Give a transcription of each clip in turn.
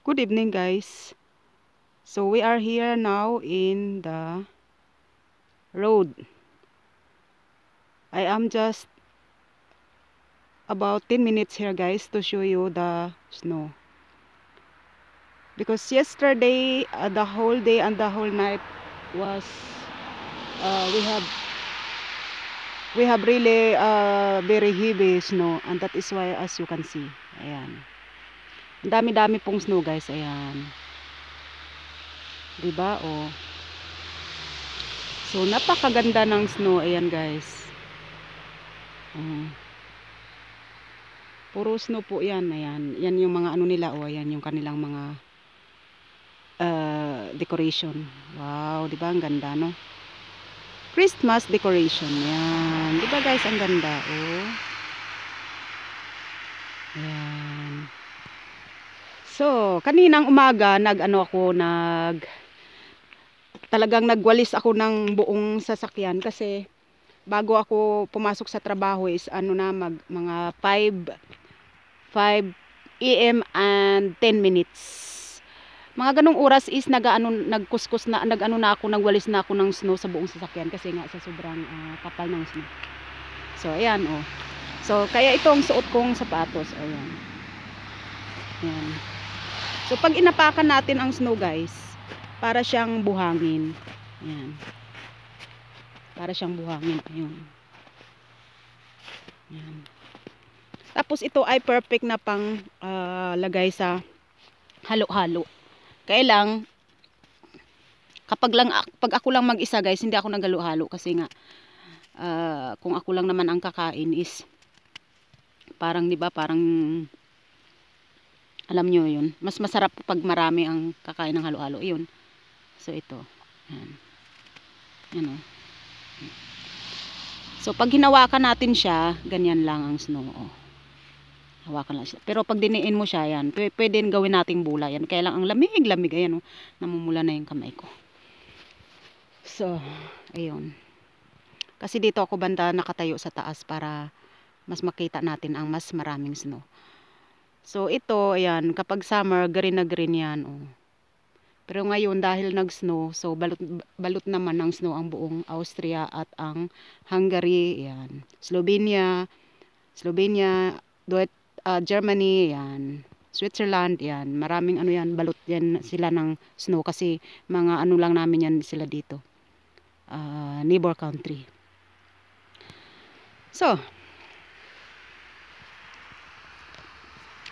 Good evening, guys. So we are here now in the road. I am just about 10 minutes here, guys, to show you the snow. Because yesterday, the whole day and the whole night was uh, we have we have really very heavy snow, and that is why, as you can see, ayan. Ang dami-dami pong snow, guys. Ayan. 'Di ba? Oh. So napakaganda ng snow, ayan, guys. Puro snow po yan. Ayan. Yan yung mga ano nila. O, ayan yung kanilang mga decoration. Wow, di ba? Ang ganda, no? Christmas decoration. Yan. Di ba, guys? Ang ganda. Oh. Ayan. So, kaninang umaga, talagang nagwalis ako ng buong sasakyan kasi bago ako pumasok sa trabaho is mga 5 AM and 10 minutes. Mga ganong oras is nagwalis na ako ng snow sa buong sasakyan kasi nga sa sobrang kapal ng snow. So ayan, oh. So kaya itong suot kong sapatos, ayan. Ayan. So pag inapakan natin ang snow, guys, para siyang buhangin. Ayan. Para siyang buhangin, ayun. Ayan. Tapos ito ay perfect na pang lagay sa halo-halo. Kaya lang pag ako lang mag-isa, guys, hindi ako naghalo-halo kasi nga kung ako lang naman ang kakain is parang, 'di ba, parang alam nyo yun, mas masarap pag marami ang kakain ng halo-halo. Yun. So ito. Yan. Yan, oh. So pag hinawakan natin siya, ganyan lang ang snow, oh. Hawakan lang siya. Pero pag diniin mo siya, yan, pwede gawin nating bula yan. Kaya lang ang lamig-lamig, ayan, oh. Namumula na yung kamay ko. So, ayun. Kasi dito ako banda nakatayo sa taas para mas makita natin ang mas maraming snow. So ito, ayan, kapag summer, green na green yan, oh. Pero ngayon dahil nag-snow, so balot naman ng snow ang buong Austria at ang Hungary, ayan. Slovenia, Germany, ayan. Switzerland, yan. Maraming ano yan, balot yan sila ng snow kasi mga ano lang namin yan sila dito. Neighbor country. So,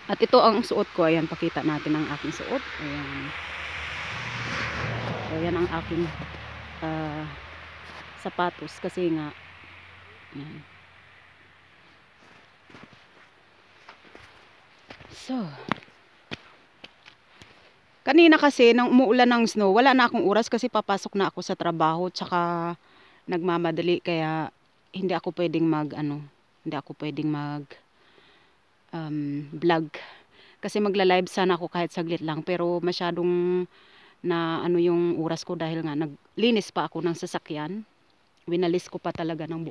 at ito ang suot ko. Ayan, pakita natin ang aking suot. Ayan. So, ayan ang aking sapatos kasi nga ayan. So, kanina kasi nang umuulan ng snow, wala na akong oras kasi papasok na ako sa trabaho tsaka nagmamadali kaya hindi ako pwedeng mag vlog kasi magla-live sana ako kahit saglit lang pero masyadong na ano yung oras ko dahil nga naglinis pa ako ng sasakyan. Winalis ko pa talaga ng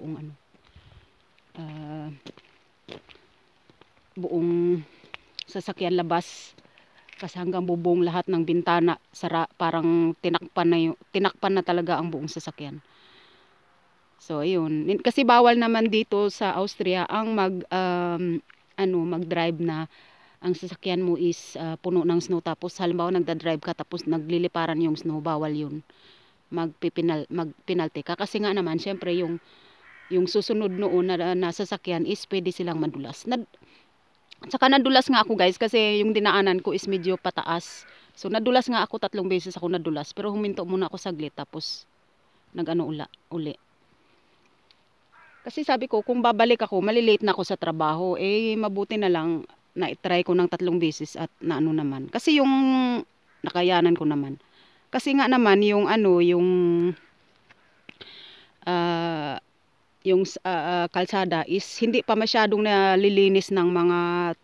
buong sasakyan labas kasi hanggang bubong lahat ng bintana parang tinakpan na talaga ang buong sasakyan. So ayun, kasi bawal naman dito sa Austria ang mag-drive na ang sasakyan mo is puno ng snow tapos halimbawa nagda-drive ka tapos nagliliparan yung snow, bawal yun. Magpinalty ka kasi nga naman syempre yung susunod noon na sasakyan is pwede silang madulas. Saka nadulas nga ako, guys, kasi yung dinaanan ko is medyo pataas. So nadulas nga ako 3 beses ako nadulas. Pero huminto muna ako saglit tapos uli. Kasi sabi ko kung babalik ako, malilate na ako sa trabaho. Eh mabuti na lang na i-try ko ng 3 beses at naano naman. Kasi yung nakayanan ko naman. Kasi nga naman yung kalsada is hindi pa masyadong nalilinis ng mga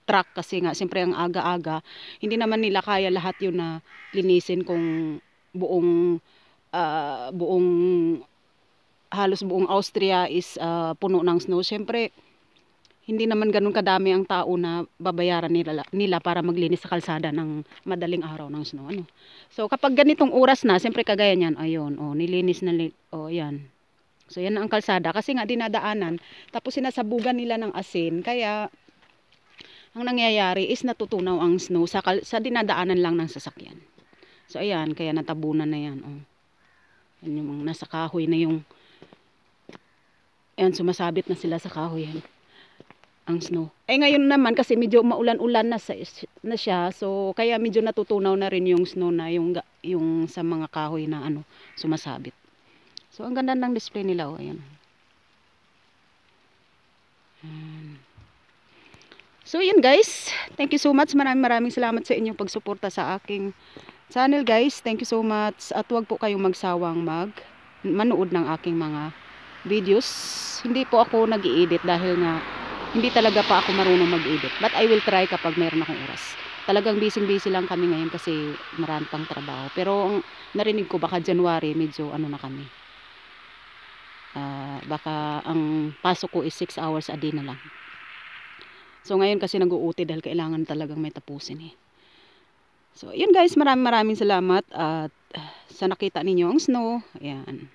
truck kasi nga siyempre ang aga-aga hindi naman nila kaya lahat yun na linisin kung buong halos buong Austria is puno ng snow. Siyempre hindi naman ganun kadami ang tao na babayaran nila para maglinis sa kalsada ng madaling araw ng snow. Ano? So kapag ganitong oras na, siyempre kagaya niyan, ayun, oh, nilinis na, oh, yan. So yan ang kalsada kasi nga dinadaanan, tapos sinasabugan nila ng asin, kaya ang nangyayari is natutunaw ang snow sa dinadaanan lang ng sasakyan. So ayan, kaya natabunan na yan. Oh. Yan yung nasa kahoy na yung, ayan, sumasabit na sila sa kahoy yan. Ang snow. Eh ngayon naman kasi medyo maulan-ulan na siya. So kaya medyo natutunaw na rin yung snow na yung sa mga kahoy na ano sumasabit. So ang ganda ng display nila, oh, ayan. So yun guys, thank you so much. Maraming salamat sa inyong pagsuporta sa aking channel guys. Thank you so much. At huwag po kayong magsawang manood ng aking mga videos. Hindi po ako nag-i-edit dahil nga hindi talaga pa ako marunong mag-edit. But I will try kapag mayroon akong oras. Talagang busy lang kami ngayon kasi marami pang trabaho. Pero narinig ko baka January medyo ano na kami. Baka ang pasok ko is 6 hours a day na lang. So ngayon kasi nag-uuti dahil kailangan talagang may tapusin eh. So yun guys, maraming salamat at sa nakita ninyo ang snow. Ayan.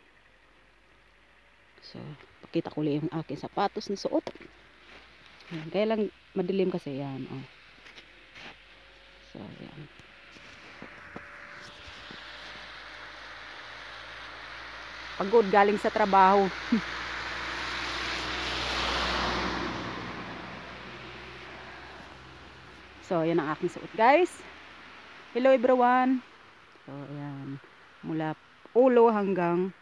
So pakita ko ulit yung aking sapatos na suot. Ayan, kaya lang madilim kasi yan. Oh. So, yan. Pagod galing sa trabaho. So, yan ang aking suot guys. Hello everyone. So, yan. Mula ulo hanggang